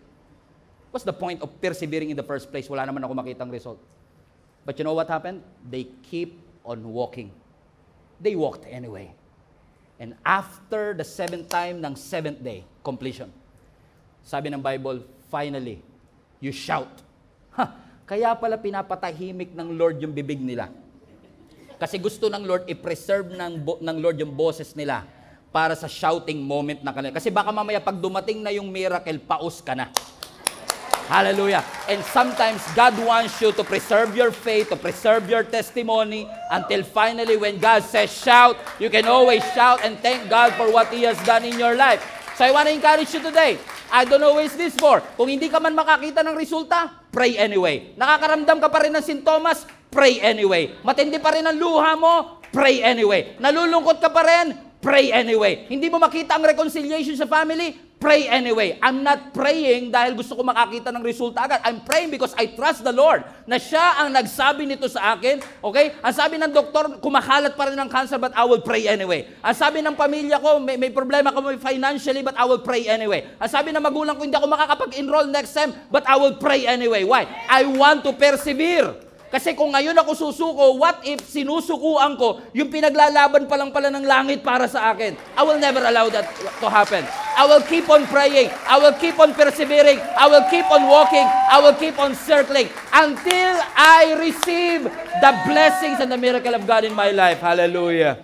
What's the point of persevering in the first place? Wala naman ako makitang result. But you know what happened? They keep on walking. They walked anyway. And after the 7th time ng 7th day, completion. Sabi ng Bible, finally, you shout. Kaya pala pinapatahimik ng Lord yung bibig nila. Kasi gusto ng Lord i-preserve ng Lord yung boses nila para sa shouting moment na kanila. Kasi baka mamaya pag dumating na yung miracle, paus ka na. Hallelujah. And sometimes God wants you to preserve your faith, to preserve your testimony until finally when God says shout, you can always shout and thank God for what He has done in your life. So I want to encourage you today. I don't know who is this for. Kung hindi ka man makakita ng resulta, pray anyway. Nakakaramdam ka pa rin ng sintomas, pray anyway. Matindi pa rin ang luha mo, pray anyway. Nalulungkot ka pa rin, pray anyway. Hindi mo makita ang reconciliation sa family, pray anyway. I'm not praying dahil gusto ko makakita ng resulta agad. I'm praying because I trust the Lord na siya ang nagsabi nito sa akin. Okay? Ang sabi ng doktor, kumakalat pa rin ng cancer but I will pray anyway. Ang sabi ng pamilya ko, may problema ko financially but I will pray anyway. Ang sabi ng magulang ko, hindi ako makakapag-enroll next sem but I will pray anyway. Why? I want to persevere. Kasi kung ngayon ako susuko, what if sinusukuan ko yung pinaglalaban pa lang pala ng langit para sa akin? I will never allow that to happen. I will keep on praying. I will keep on persevering. I will keep on walking. I will keep on circling until I receive the blessings and the miracle of God in my life. Hallelujah.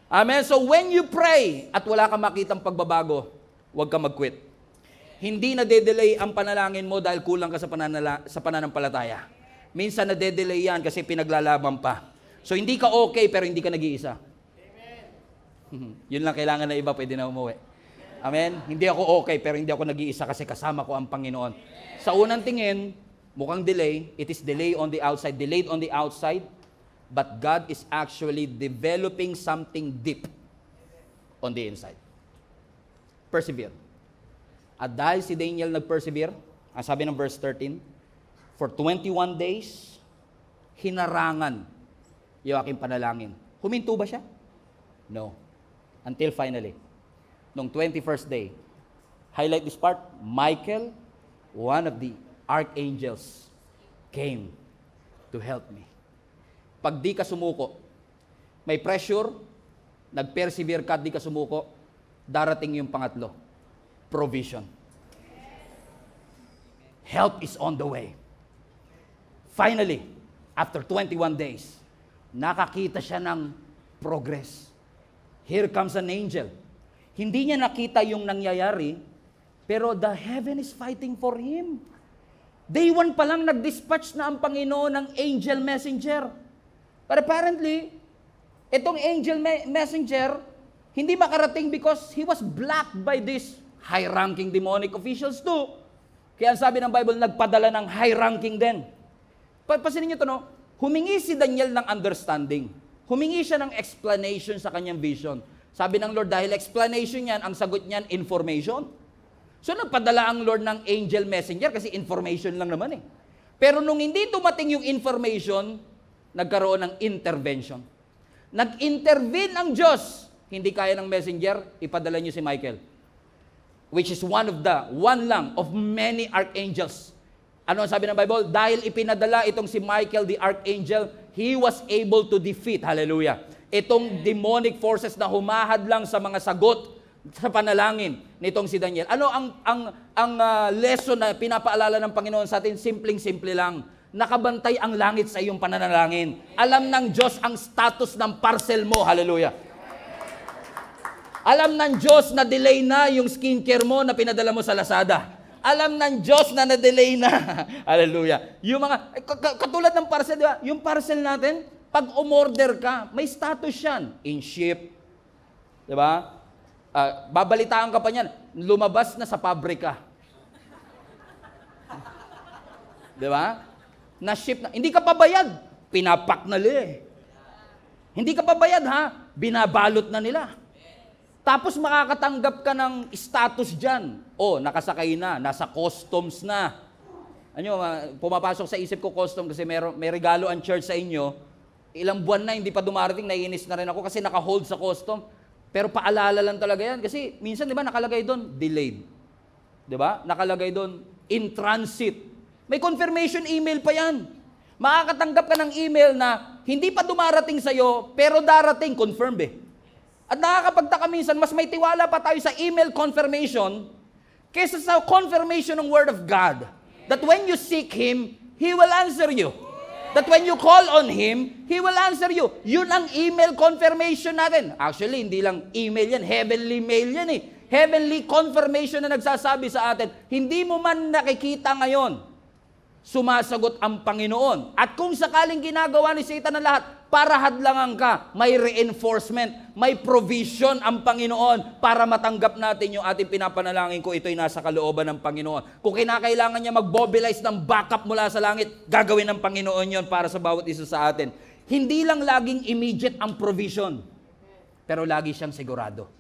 Amen. So when you pray at wala kang makitang pagbabago, huwag kang mag-quit. Hindi na-delay ang panalangin mo dahil kulang ka sa pananampalataya. Minsan na-delay yan kasi pinaglalaban pa. So hindi ka okay pero hindi ka nag-iisa. Yun lang kailangan na iba, pwede na umuwi. Amen? Hindi ako okay, pero hindi ako nag-iisa kasi kasama ko ang Panginoon. Sa unang tingin, mukhang delay. It is delay on the outside, delayed on the outside, but God is actually developing something deep on the inside. Persevere. At dahil si Daniel nag-persevere, ang sabi ng verse 13, for 21 days, hinarangan yung aking panalangin. Huminto ba siya? No. Until finally, nung 21st day, highlight this part, Michael, one of the archangels, came to help me. Pag di ka sumuko, may pressure, nag-persevere ka, di ka sumuko, darating yung pangatlo, provision. Help is on the way. Finally, after 21 days, nakakita siya ng progress. Here comes an angel. Hindi niya nakita yung nangyayari, pero the heaven is fighting for him. Day 1 pa lang nag-dispatch na ang Panginoon ng angel messenger. But apparently, itong angel messenger, hindi makarating because he was blocked by these high-ranking demonic officials too. Kaya sabi ng Bible, nagpadala ng high-ranking din. Pasinin niyo ito, no? Humingi si Daniel ng understanding. Humingi siya ng explanation sa kanyang vision. Sabi ng Lord, dahil explanation yan, ang sagot niyan, information. So nagpadala ang Lord ng angel messenger kasi information lang naman eh. Pero nung hindi dumating yung information, nagkaroon ng intervention. Nag-intervene ang Diyos. Hindi kaya ng messenger, ipadala niyo si Michael. Which is one lang of many archangels. Ano ang sabi ng Bible? Dahil ipinadala itong si Michael, the archangel, he was able to defeat, hallelujah, itong demonic forces na humahadlang sa mga sagot sa panalangin nitong si Daniel. Ano ang lesson na pinapaalala ng Panginoon sa atin? Simpleng-simple lang. Nakabantay ang langit sa iyong pananalangin. Alam ng Diyos ang status ng parcel mo, hallelujah. Alam ng Diyos na delay na yung skincare mo na pinadala mo sa Lazada. Alam ng Diyos na na-delay na. Hallelujah. Yung mga, katulad ng parcel, di ba? Yung parcel natin, pag umorder ka, may status yan. In ship. Di ba? Babalitaan ka pa niyan, lumabas na sa pabrika. Di ba? Na-ship na. Hindi ka pabayad. Pinapak na nila. Hindi ka pabayad, ha? Binabalot na nila. Tapos makakatanggap ka ng status dyan. O, nakasakay na, nasa customs na. Ano, pumapasok sa isip ko custom kasi may regalo ang church sa inyo. Ilang buwan na, hindi pa dumarating, naiinis na rin ako kasi naka-hold sa custom. Pero paalala lang talaga yan. Kasi minsan, di ba, nakalagay doon, delayed. Di ba? Nakalagay doon, in transit. May confirmation email pa yan. Makakatanggap ka ng email na hindi pa dumarating sa'yo, pero darating, confirmed eh. At nakakapagtaka minsan, mas may tiwala pa tayo sa email confirmation kaysa sa confirmation ng Word of God. That when you seek Him, He will answer you. That when you call on Him, He will answer you. Yun ang email confirmation natin. Actually, hindi lang email yan, heavenly mail yan eh. Heavenly confirmation na nagsasabi sa atin, hindi mo man nakikita ngayon, sumasagot ang Panginoon. At kung sakaling ginagawa ni Satan na lahat, para hadlangan ka, may reinforcement, may provision ang Panginoon para matanggap natin yung ating pinapanalangin ko, ito'y nasa kalooban ng Panginoon. Kung kinakailangan niya mag-mobilize ng backup mula sa langit, gagawin ng Panginoon yon para sa bawat isa sa atin. Hindi lang laging immediate ang provision, pero lagi siyang sigurado.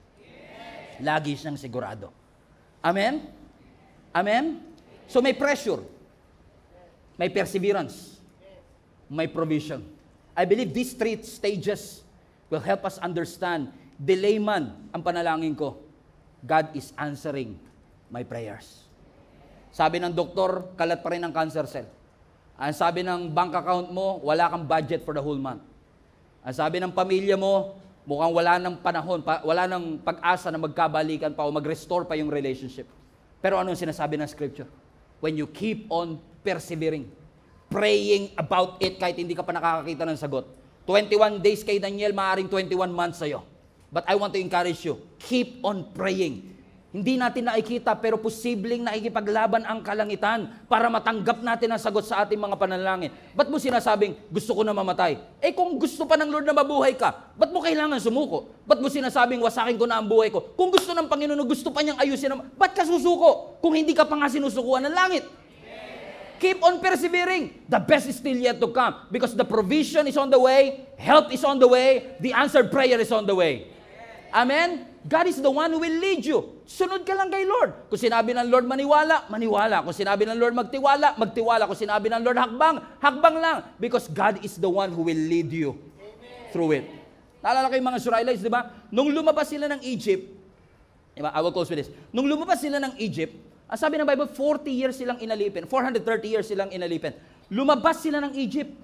Lagi siyang sigurado. Amen? Amen? So may pressure, may perseverance, may provision. I believe these 3 stages will help us understand, delay man ang panalangin ko, God is answering my prayers. Sabi ng doktor, kalat pa rin ang cancer cell. Ang sabi ng bank account mo, wala kang budget for the whole month. Ang sabi ng pamilya mo, Mukhang wala ng panahon, wala ng pag-asa na magkabalikan pa o mag-restore pa yung relationship. Pero anong sinasabi ng Scripture? When you keep on persevering, praying about it kahit hindi ka pa nakakakita ng sagot. 21 days kay Daniel, maaaring 21 months sa'yo. But I want to encourage you, keep on praying. Hindi natin nakikita pero posibleng nakikipaglaban ang kalangitan para matanggap natin ang sagot sa ating mga panalangin. Ba't mo sinasabing, gusto ko na mamatay? Eh kung gusto pa ng Lord na mabuhay ka, ba't mo kailangan sumuko? Ba't mo sinasabing, wasakin ko na ang buhay ko? Kung gusto ng Panginoon, gusto pa niyang ayusin naman, ba't ka susuko? Kung hindi ka pa nga sinusukuan ng langit. Keep on persevering. The best is still yet to come because the provision is on the way, help is on the way, the answered prayer is on the way. Amen? God is the one who will lead you. Sunod ka lang kay Lord. Kung sinabi ng Lord maniwala, maniwala. Kung sinabi ng Lord magtiwala, magtiwala. Kung sinabi ng Lord hakbang, hakbang lang. Because God is the one who will lead you through it. Naalala kayo mga Israelites, di ba? Nung lumabas sila ng Egypt, diba? I will close with this. Nung lumabas sila ng Egypt, ang sabi ng Bible, 40 years silang inalipin. 430 years silang inalipin. Lumabas sila ng Egypt.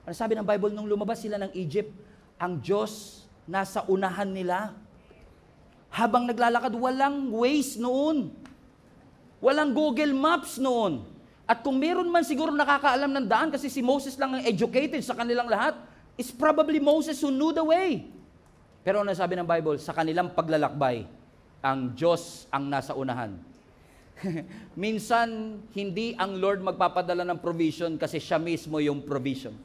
Ang sabi ng Bible, nung lumabas sila ng Egypt, ang Diyos nasa unahan nila. Habang naglalakad, walang Waze noon. Walang Google Maps noon. At kung meron man siguro nakakaalam ng daan, kasi si Moses lang ang educated sa kanilang lahat, it's probably Moses who knew the way. Pero ano sabi ng Bible? Sa kanilang paglalakbay, ang Diyos ang nasa unahan. Minsan, hindi ang Lord magpapadala ng provision kasi siya mismo yung provision.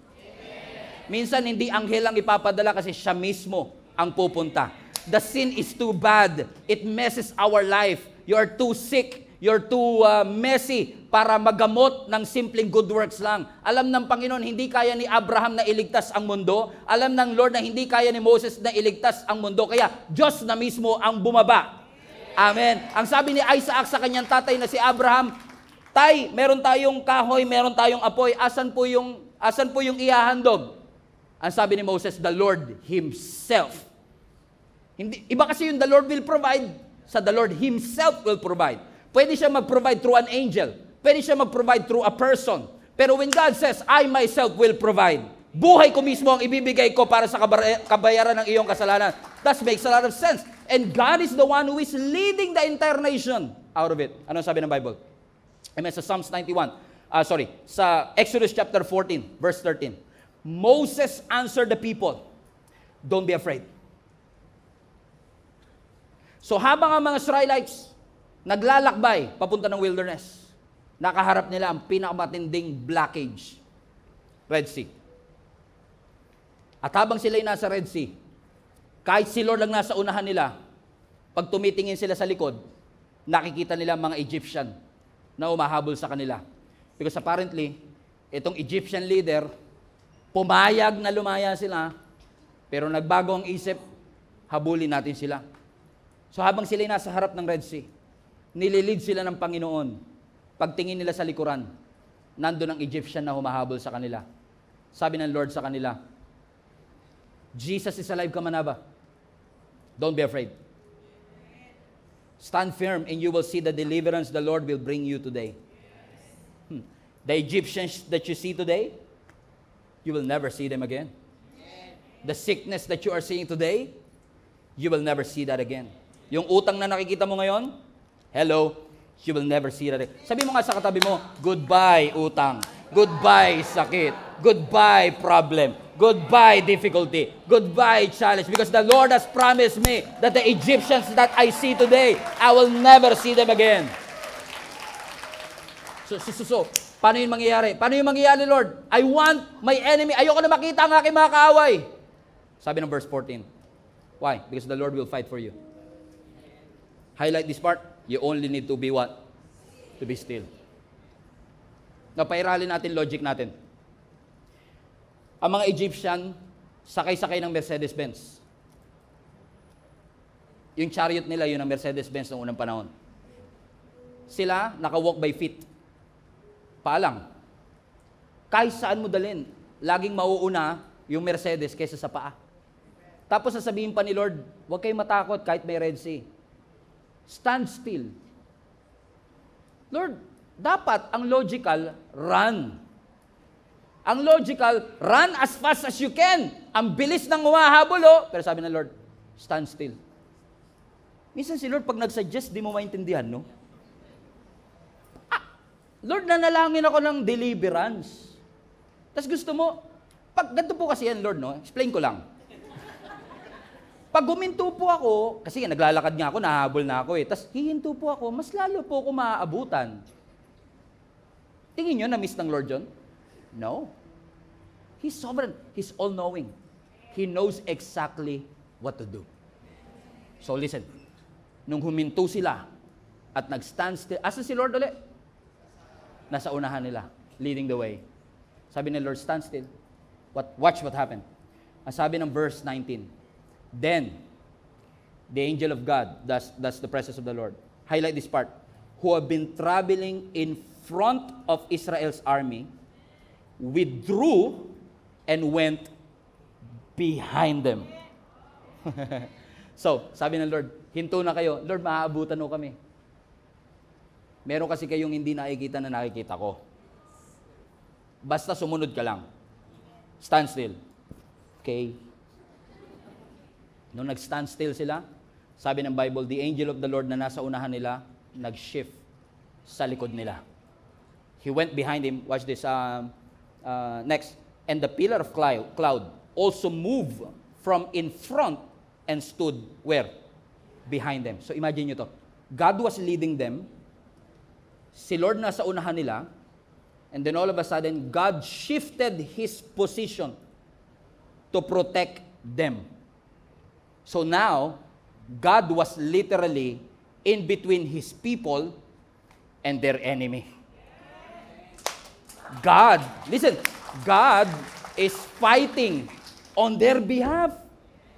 Minsan, hindi anghel ang ipapadala kasi siya mismo ang pupunta. The sin is too bad. It messes our life. You're too sick. You're too messy para magamot ng simpleng good works lang. Alam ng Panginoon, hindi kaya ni Abraham na iligtas ang mundo. Alam ng Lord na hindi kaya ni Moses na iligtas ang mundo. Kaya Diyos na mismo ang bumaba. Amen. Ang sabi ni Isaac sa kanyang tatay na si Abraham, Tay, meron tayong kahoy, meron tayong apoy. Asan po yung ihahandog? Ang sabi ni Moses, the Lord Himself. Hindi, iba kasi yung the Lord will provide, sa the Lord Himself will provide. Pwede siya mag-provide through an angel. Pwede siya mag-provide through a person. Pero when God says, I myself will provide, buhay ko mismo ang ibibigay ko para sa kabayaran ng iyong kasalanan. That makes a lot of sense. And God is the one who is leading the entire nation out of it. Ano sabi ng Bible? Amen. Sa Psalms 91. Sa Exodus chapter 14, verse 13. Moses answered the people, don't be afraid. So habang ang mga Israelites naglalakbay papunta ng wilderness, nakaharap nila ang pinakamatinding blockage, Red Sea. At habang sila'y nasa Red Sea, kahit si Lord lang nasa unahan nila, pag tumitingin sila sa likod, nakikita nila mga Egyptian na umahabol sa kanila. Because apparently, itong Egyptian leader, pumayag na lumaya sila, pero nagbago ang isip, habulin natin sila. So habang sila'y nasa harap ng Red Sea, nililid sila ng Panginoon. Pagtingin nila sa likuran, nandun ang Egyptian na humahabol sa kanila. Sabi ng Lord sa kanila, Jesus is alive ka man ba? Don't be afraid. Stand firm and you will see the deliverance the Lord will bring you today. The Egyptians that you see today, you will never see them again. The sickness that you are seeing today, you will never see that again. Yung utang na nakikita mo ngayon, hello, you will never see that again. Sabi mo nga sa katabi mo, goodbye utang, goodbye sakit, goodbye problem, goodbye difficulty, goodbye challenge, because the Lord has promised me that the Egyptians that I see today, I will never see them again. So, paano yung mangyayari? Paano yung mangyayari, Lord? I want my enemy, ayoko na makita ang aking mga kaaway. Sabi ng verse 14. Why? Because the Lord will fight for you. Highlight this part. You only need to be what? To be still. Napairalin natin logic natin. Ang mga Egyptian, sakay-sakay ng Mercedes-Benz. Yung chariot nila, yun ang Mercedes-Benz noong unang panahon. Sila, naka-walk by feet. Paalang. Kahit saan mo dalhin, laging mauuna yung Mercedes kaysa sa paa. Tapos sasabihin pa ni Lord, huwag kayong matakot kahit may Red Sea. Stand still. Lord, dapat ang logical, run. Ang logical, run as fast as you can. Ang bilis ng humahabol, oh. Pero sabi ng Lord, stand still. Minsan si Lord, pag nag-suggest, di mo maintindihan, no? Lord, nanalangin ako ng deliverance. Tapos gusto mo, pag ganito po kasi yan, Lord, no? Explain ko lang. Pag huminto po ako, kasi naglalakad nga ako, nahabol na ako eh. Tapos hihinto po ako, mas lalo po ako maaabutan. Tingin nyo, na-miss ng Lord yun? No. He's sovereign. He's all-knowing. He knows exactly what to do. So listen, nung huminto sila at nag-stand still, asa si Lord ulit? Nasa unahan nila, leading the way. Sabi ni Lord, stand still. Watch what happened. Ang sabi ng verse 19, then, the angel of God, that's the presence of the Lord, highlight this part, who have been traveling in front of Israel's army, withdrew and went behind them. So, sabi ng Lord, hinto na kayo. Lord, maaabutan mo kami. Meron kasi kayong hindi nakikita na nakikita ko. Basta sumunod ka lang. Stand still. Okay? Nung nag-stand still sila, sabi ng Bible, the angel of the Lord na nasa unahan nila, nag-shift sa likod nila. He went behind him. Watch this. Next. And the pillar of cloud also moved from in front and stood where? Behind them. So imagine nyo to. God was leading them. Si Lord nasa unahan nila. And then all of a sudden, God shifted His position to protect them. So now, God was literally in between His people and their enemy. God, listen, God is fighting on their behalf.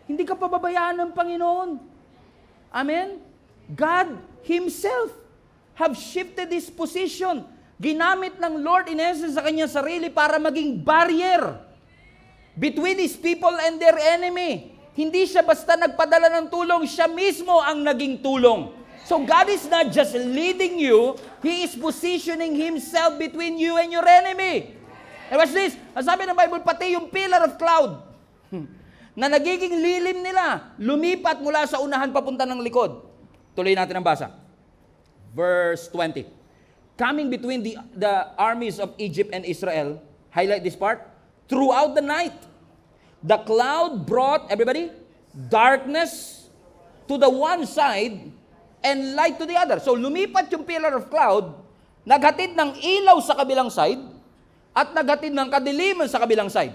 Hindi ka pababayaan ng Panginoon. Amen? God Himself have shifted His position. Ginamit ng Lord in essence sa kanyang sarili para maging barrier between His people and their enemy. Hindi siya basta nagpadala ng tulong, siya mismo ang naging tulong. So God is not just leading you, He is positioning Himself between you and your enemy. And watch this, ang sabi ng Bible, pati yung pillar of cloud, na nagiging lilim nila, lumipat mula sa unahan papunta ng likod. Tuloy natin ang basa. Verse 20. Coming between the armies of Egypt and Israel, highlight this part, throughout the night, the cloud brought, everybody, darkness to the one side and light to the other. So lumipat yung pillar of cloud, naghatid ng ilaw sa kabilang side, at naghatid ng kadiliman sa kabilang side.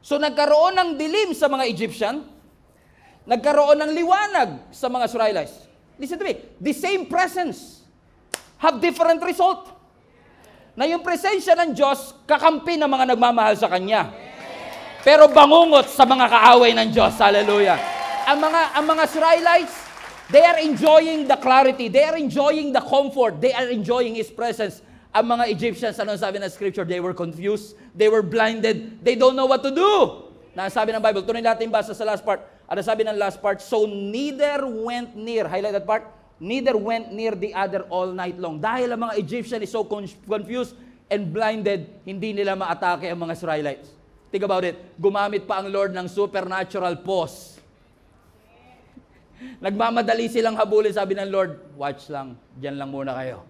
So nagkaroon ng dilim sa mga Egyptian, nagkaroon ng liwanag sa mga Israelites. Listen to me, the same presence have different result. Na yung presensya ng Diyos, kakampi ng mga nagmamahal sa Kanya. Pero bangungot sa mga kaaway ng Diyos. Hallelujah. Ang mga Israelites, they are enjoying the clarity. They are enjoying the comfort. They are enjoying His presence. Ang mga Egyptians, ano sabi ng Scripture? They were confused. They were blinded. They don't know what to do. Na sabi ng Bible, tuloy natin basa sa last part. Ano sabi ng last part? So neither went near. Highlight that part. Neither went near the other all night long. Dahil ang mga Egyptian is so confused and blinded, hindi nila maatake ang mga Israelites. Think about it. Gumamit pa ang Lord ng supernatural pause. Nagmamadali silang habulin, sabi ng Lord, watch lang, dyan lang muna kayo.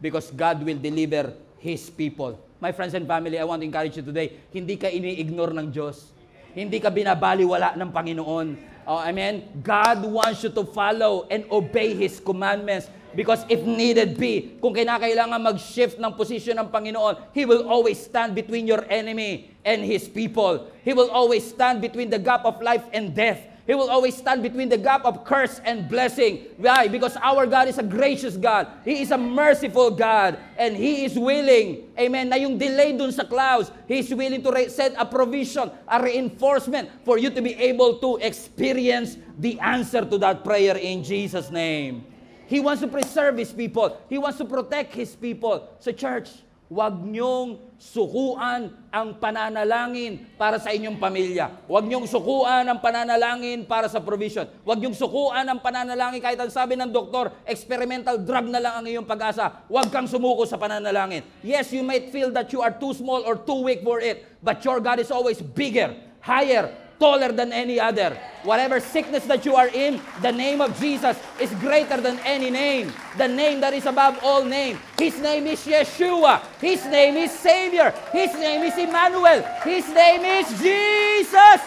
Because God will deliver His people. My friends and family, I want to encourage you today, hindi ka ini-ignore ng Diyos. Hindi ka binabaliwala ng Panginoon. Oh, amen? God wants you to follow and obey His commandments. Because if needed be, kung kinakailangan mag-shift ng posisyon ng Panginoon, He will always stand between your enemy and His people. He will always stand between the gap of life and death. He will always stand between the gap of curse and blessing. Why? Because our God is a gracious God. He is a merciful God. And He is willing, amen, na yung delay dun sa clouds, He is willing to send a provision, a reinforcement for you to be able to experience the answer to that prayer in Jesus' name. He wants to preserve His people. He wants to protect His people. So church, Huwag niyong sukuan ang pananalangin para sa inyong pamilya. Huwag niyong sukuan ang pananalangin para sa provision. Huwag niyong sukuan ang pananalangin kahit ang sabi ng doktor, experimental drug na lang ang iyong pag-asa. Huwag kang sumuko sa pananalangin. Yes, you might feel that you are too small or too weak for it, but your God is always bigger, higher, taller than any other. Whatever sickness that you are in, the name of Jesus is greater than any name. The name that is above all name. His name is Yeshua. His name is Savior. His name is Emmanuel. His name is Jesus.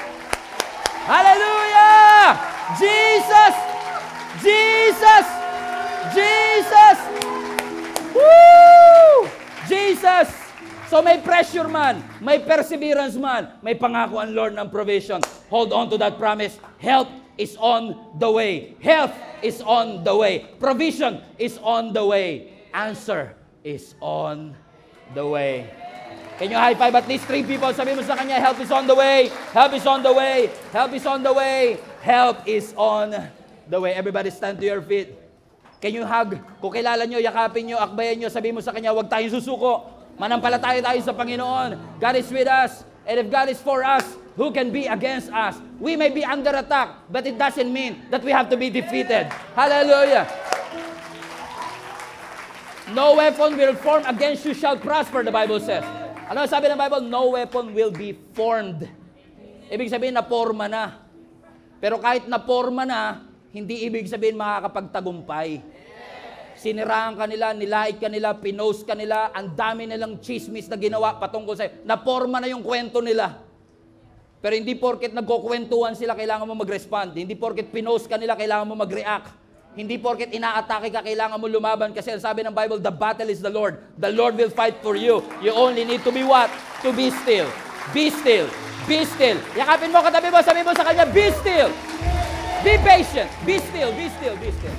Hallelujah! Jesus! Jesus! Jesus! Woo! Jesus! So may pressure man, may perseverance man, may pangako ang Lord ng provision. Hold on to that promise. Help is on the way. Health is on the way. Provision is on the way. Answer is on the way. Can you high five at least 3 people? Sabi mo sa kanya, help is on the way. Help is on the way. Help is on the way. Help is on the way. Everybody stand to your feet. Can you hug? Kung kilala nyo, yakapin nyo, akbayan nyo, sabi mo sa kanya, huwag tayong susuko. Manampalataya tayo sa Panginoon. God is with us. And if God is for us, who can be against us? We may be under attack, but it doesn't mean that we have to be defeated. Hallelujah. No weapon will form against you shall prosper, the Bible says. Ano sabi ng Bible? No weapon will be formed. Ibig sabihin, naporma na. Pero kahit naporma na, hindi ibig sabihin makakapagtagumpay. Siniraan ka nila, nilait ka nila, pinost ka nila, ang dami nilang chismis na ginawa patungkol sa'yo. Naporma na yung kwento nila. Pero hindi porket nagkukwentuhan sila, kailangan mo mag-respond. Hindi porket pinost ka nila, kailangan mo mag-react. Hindi porket inaatake ka, kailangan mo lumaban. Kasi ang sabi ng Bible, the battle is the Lord. The Lord will fight for you. You only need to be what? To be still. Be still. Be still. Yakapin mo, katabi mo, sabi mo sa kanya, be still. Be patient. Be still. Be still. Be still.